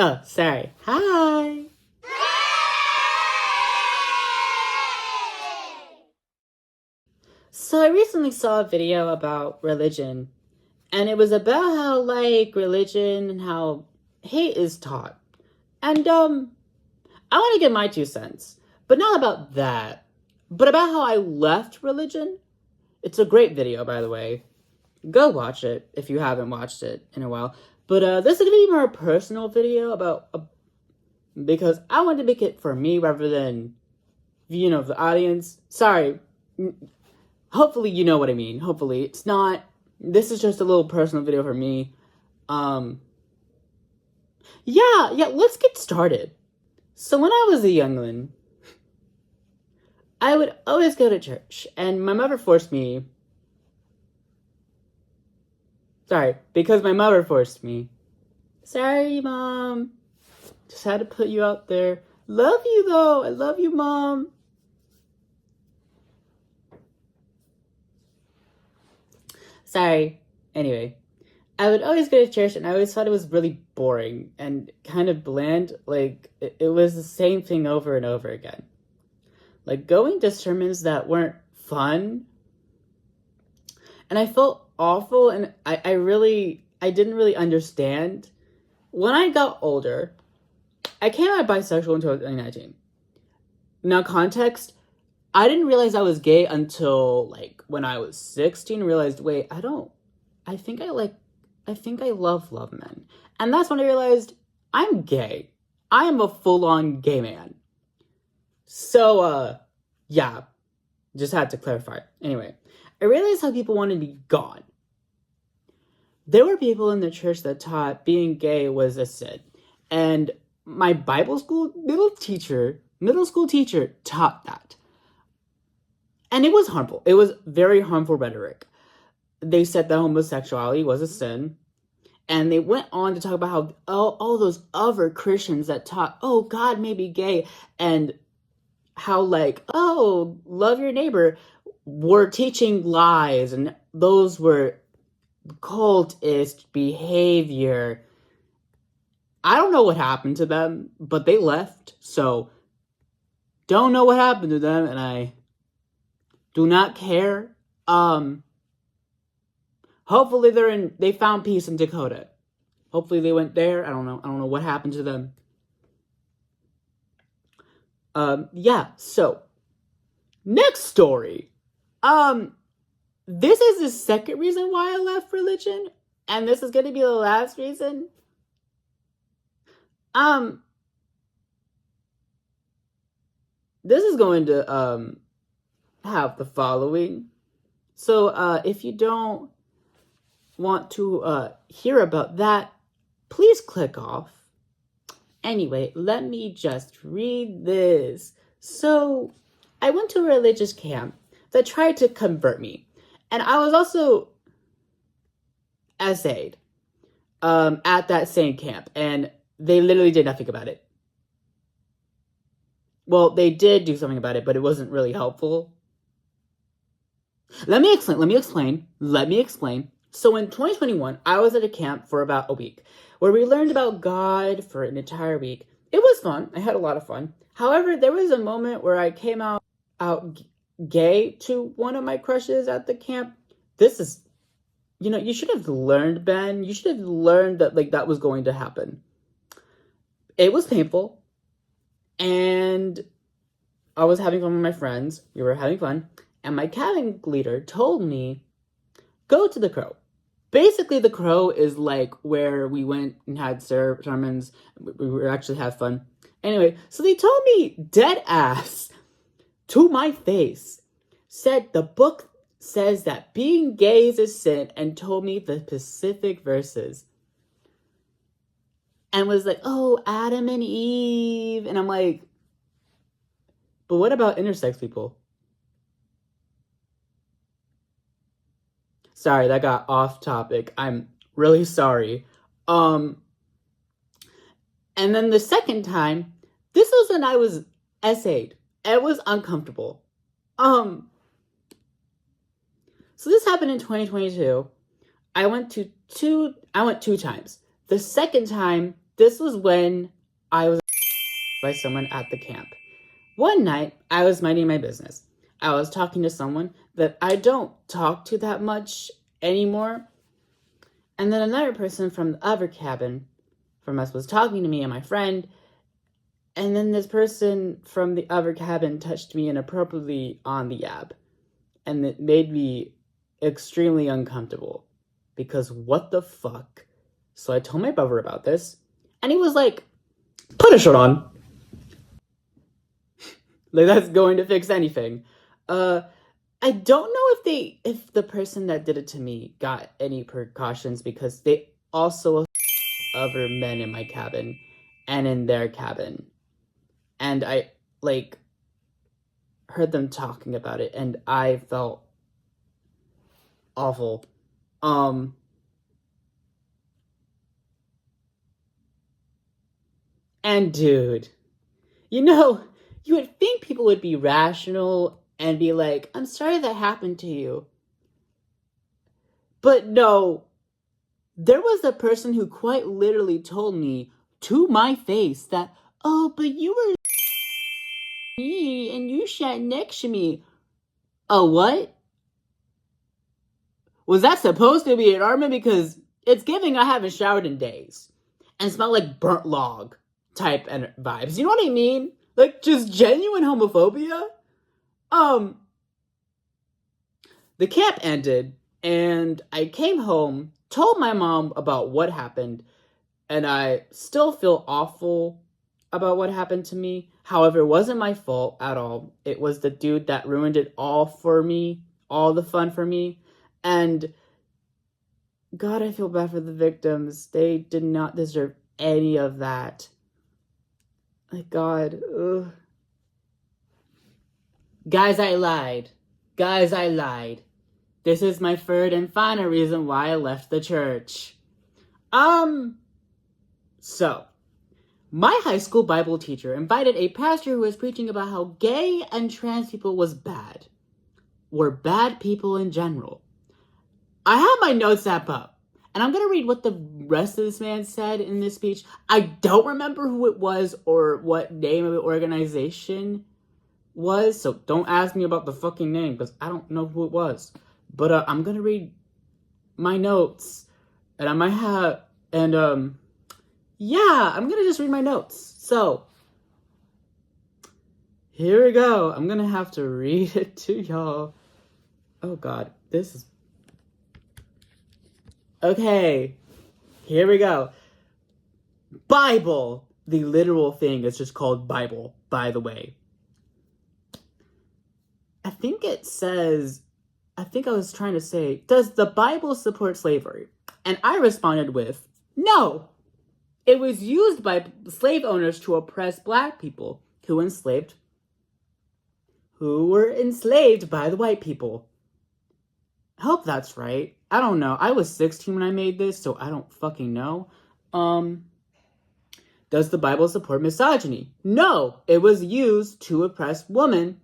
Oh, sorry. Hi. So I recently saw a video about religion, and it was about how, religion and how hate is taught. And, I want to get my 2 cents, but not about that, but about how I left religion. It's a great video, by the way. Go watch it if you haven't watched it in a while. But, this is going to be more a personal video because I want to make it for me rather than, the audience. Sorry. Hopefully you know what I mean. Hopefully. It's not... This is just a little personal video for me. Yeah, let's get started. So when I was a youngling, I would always go to church, and my mother forced me... Sorry, because my mother forced me. Sorry, Mom. Just had to put you out there. Love you, though. I love you, Mom. Sorry. Anyway, I would always go to church, and I always thought it was really boring and kind of bland. It was the same thing over and over again. Going to sermons that weren't fun. And I felt awful, and I didn't really understand. When I got older, I came out bisexual until 2019. Now, context, I didn't realize I was gay until, when I was 16, realized, wait, I think I love men. And that's when I realized, I'm gay. I am a full-on gay man. So, yeah, just had to clarify. Anyway, I realized how people wanted me gone. There were people in the church that taught being gay was a sin. And my Bible school middle school teacher taught that. And it was harmful. It was very harmful rhetoric. They said that homosexuality was a sin. And they went on to talk about how all those other Christians that taught, oh, God may be gay, and how, love your neighbor, were teaching lies, and those were cultist behavior. I don't know what happened to them, but they left, so don't know what happened to them, and I do not care. Hopefully they found peace in Dakota. Hopefully they went there. I don't know what happened to them. So next story. This is the second reason why I left religion, and this is going to be the last reason. This is going to, have the following. So, if you don't want to, hear about that, please click off. Anyway, let me just read this. So, I went to a religious camp that tried to convert me. And I was also essayed at that same camp. And they literally did nothing about it. Well, they did do something about it, but it wasn't really helpful. Let me explain. So in 2021, I was at a camp for about a week where we learned about God for an entire week. It was fun. I had a lot of fun. However, there was a moment where I came out gay to one of my crushes at the camp. This is, you should have learned, Ben. You should have learned that, that was going to happen. It was painful. And I was having fun with my friends. We were having fun. And my cabin leader told me, go to the Crow. Basically, the Crow is where we went and had sermons. We actually had fun. Anyway, so they told me dead ass to my face, said the book says that being gay is a sin, and told me the specific verses. And was like, oh, Adam and Eve. And I'm like, but what about intersex people? Sorry, that got off topic. I'm really sorry. And then the second time, this was when I was essayed. It was uncomfortable. So this happened in 2022. I went 2 times. The second time, This was when I was by someone at the camp. One night, I was minding my business. I was talking to someone that I don't talk to that much anymore. And then another person from the other cabin from us was talking to me and my friend. And then this person from the other cabin touched me inappropriately on the yab. And it made me extremely uncomfortable. Because what the fuck? So I told my brother about this. And he was like, put a shirt on. Like, that's going to fix anything. I don't know if the person that did it to me got any precautions, because they also other men in my cabin and in their cabin. And I, like, heard them talking about it, and I felt awful. And dude, you would think people would be rational and be like, I'm sorry that happened to you. But no, there was a person who quite literally told me to my face that, oh, but you were me and you sat next to me. Oh, what? Was that supposed to be an argument? Because it's giving I haven't showered in days. And smell like burnt log type vibes. You know what I mean? Like, just genuine homophobia. The camp ended, and I came home, told my mom about what happened, and I still feel awful about what happened to me. However, it wasn't my fault at all. It was the dude that ruined it all for me, all the fun for me. And God, I feel bad for the victims. They did not deserve any of that. Like, God, ugh. Guys, I lied. This is my third and final reason why I left the church. So, my high school Bible teacher invited a pastor who was preaching about how gay and trans people was bad. Were bad people in general. I have my notes app up, and I'm gonna read what the rest of this man said in this speech. I don't remember who it was or what name of the organization was, so don't ask me about the fucking name, because I don't know who it was. But I'm gonna read my notes, and I might have, and yeah, I'm gonna just read my notes. So, here we go. I'm gonna have to read it to y'all. Oh God, this is... Okay, here we go. Bible. The literal thing is just called Bible, by the way. I think I was trying to say, does the Bible support slavery? And I responded with, no. It was used by slave owners to oppress black people who were enslaved by the white people. I hope that's right. I don't know. I was 16 when I made this, so I don't fucking know. Does the Bible support misogyny? No. It was used to oppress women.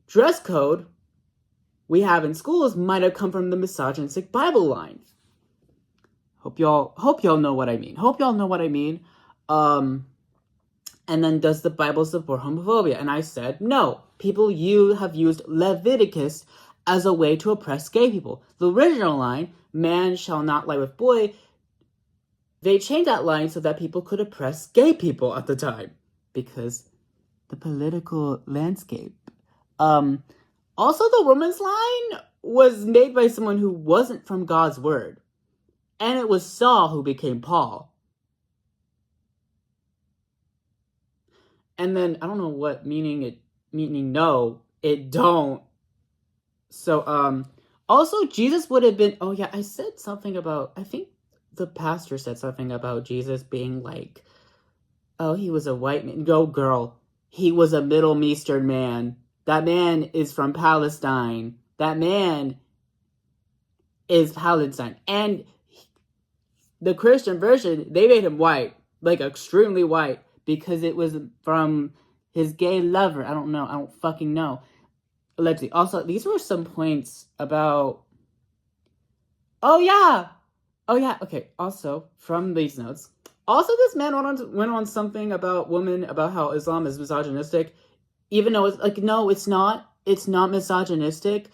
Dress code we have in schools might have come from the misogynistic Bible line. Hope y'all know what I mean. And then, does the Bible support homophobia? And I said, no. People have used Leviticus as a way to oppress gay people. The original line, man shall not lie with boy, they changed that line so that people could oppress gay people at the time. Because the political landscape. Also, the woman's line was made by someone who wasn't from God's word. And it was Saul who became Paul. And then, I don't know what meaning no, it don't. So, also, Jesus would have been, oh yeah, I said something about, I think the pastor said something about Jesus being like, oh, he was a white man. No, girl, he was a Middle Eastern man. That man is from Palestine. That man is Palestine. And the Christian version, they made him white. Like, extremely white. Because it was from his gay lover. I don't know. I don't fucking know. Let's see. Also, these were some points about... Oh, yeah. Okay. Also, from these notes. Also, this man went on something about women, about how Islam is misogynistic, even though it's like, no, it's not. It's not misogynistic.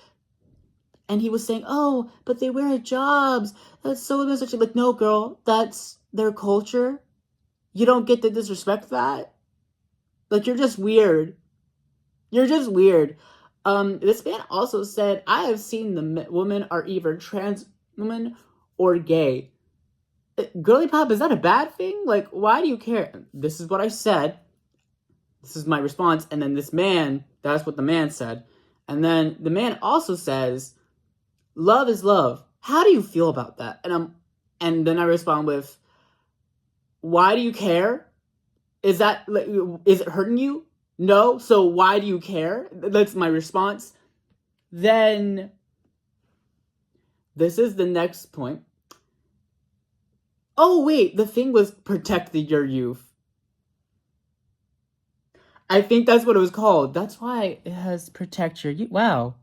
And he was saying, oh, but they wear hijabs. That's so misogynistic. Like, no, girl, that's their culture. You don't get to disrespect that. Like, you're just weird. You're just weird. This man also said, I have seen the women are either trans women or gay. Girly pop, is that a bad thing? Like, why do you care? This is what I said. This is my response. And then this man, that's what the man said. And then the man also says, love is love. How do you feel about that? And then I respond with, why do you care? Is it hurting you? No. So why do you care? That's my response. Then this is the next point. Oh wait, the thing was protect your youth. I think that's what it was called. That's why it has protect your youth. Wow.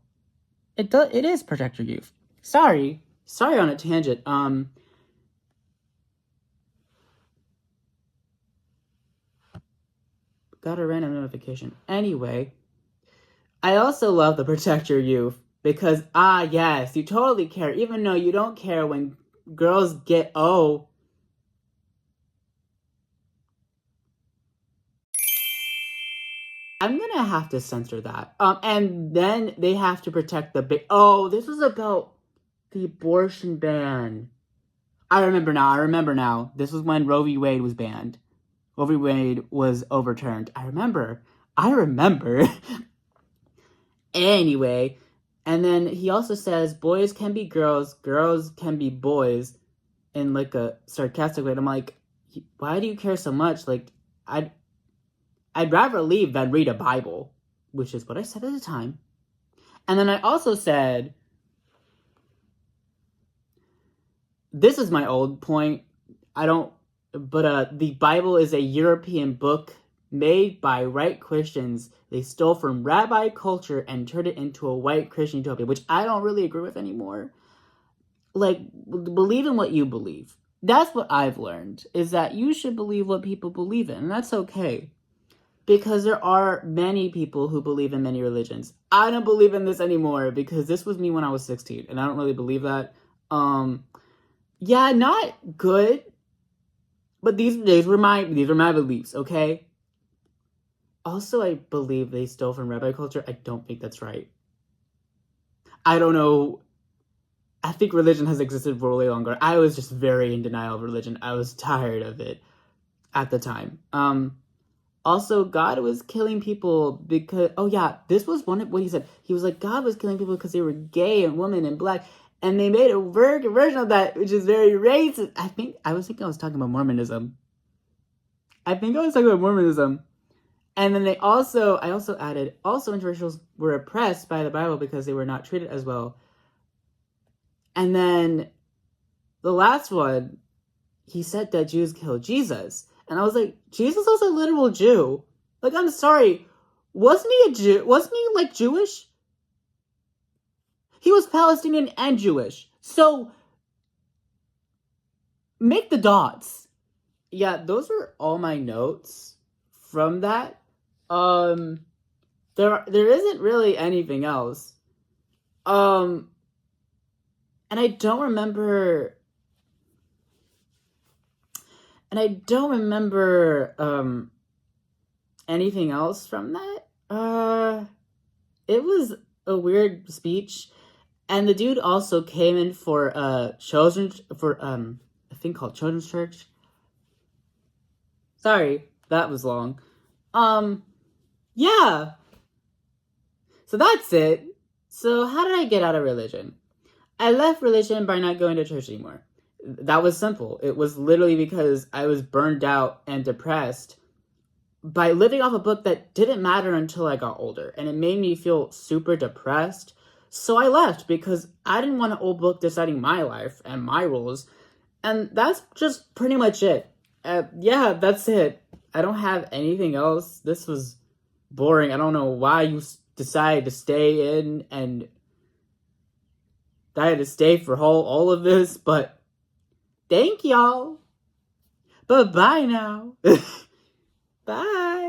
It is protect your youth. Sorry on a tangent. Got a random notification. Anyway, I also love the protect your youth because yes, you totally care, even though you don't care when girls get I'm gonna have to censor that. And then they have to protect the big. Oh, this was about the abortion ban. I remember now. This was when Roe v. Wade was banned. Roe v. Wade was overturned. I remember. Anyway, and then he also says boys can be girls, girls can be boys, in like a sarcastic way. And I'm like, why do you care so much? Like, I'd rather leave than read a Bible, which is what I said at the time. And then I also said, this is my old point. The Bible is a European book made by white Christians. They stole from rabbi culture and turned it into a white Christian utopia, which I don't really agree with anymore. Like, believe in what you believe. That's what I've learned, is that you should believe what people believe in, and that's okay. Because there are many people who believe in many religions. I don't believe in this anymore because this was me when I was 16, and I don't really believe that. Yeah, not good, but these were my beliefs, okay? Also, I believe they stole from rabbi culture. I don't think that's right. I don't know. I think religion has existed for way longer. I was just very in denial of religion. I was tired of it at the time. Also, God was killing people because, this was one of what he said. He was like, God was killing people because they were gay and women and black. And they made a version of that, which is very racist. I was talking about Mormonism. And then I also added, interracials were oppressed by the Bible because they were not treated as well. And then the last one, he said that Jews killed Jesus. And I was like, Jesus was a literal Jew. Like, I'm sorry. Wasn't he a Jew? Wasn't he, like, Jewish? He was Palestinian and Jewish. So, make the dots. Yeah, those are all my notes from that. There isn't really anything else. And I don't remember anything else from that. It was a weird speech, and the dude also came in for a thing called Children's Church. Sorry, that was long. Yeah. So that's it. So how did I get out of religion? I left religion by not going to church anymore. That was simple. It was literally because I was burned out and depressed by living off a book that didn't matter until I got older. And it made me feel super depressed. So I left because I didn't want an old book deciding my life and my rules. And that's just pretty much it. That's it. I don't have anything else. This was boring. I don't know why you decided to stay in and I had to stay for all of this, but thank y'all. But bye now. Bye.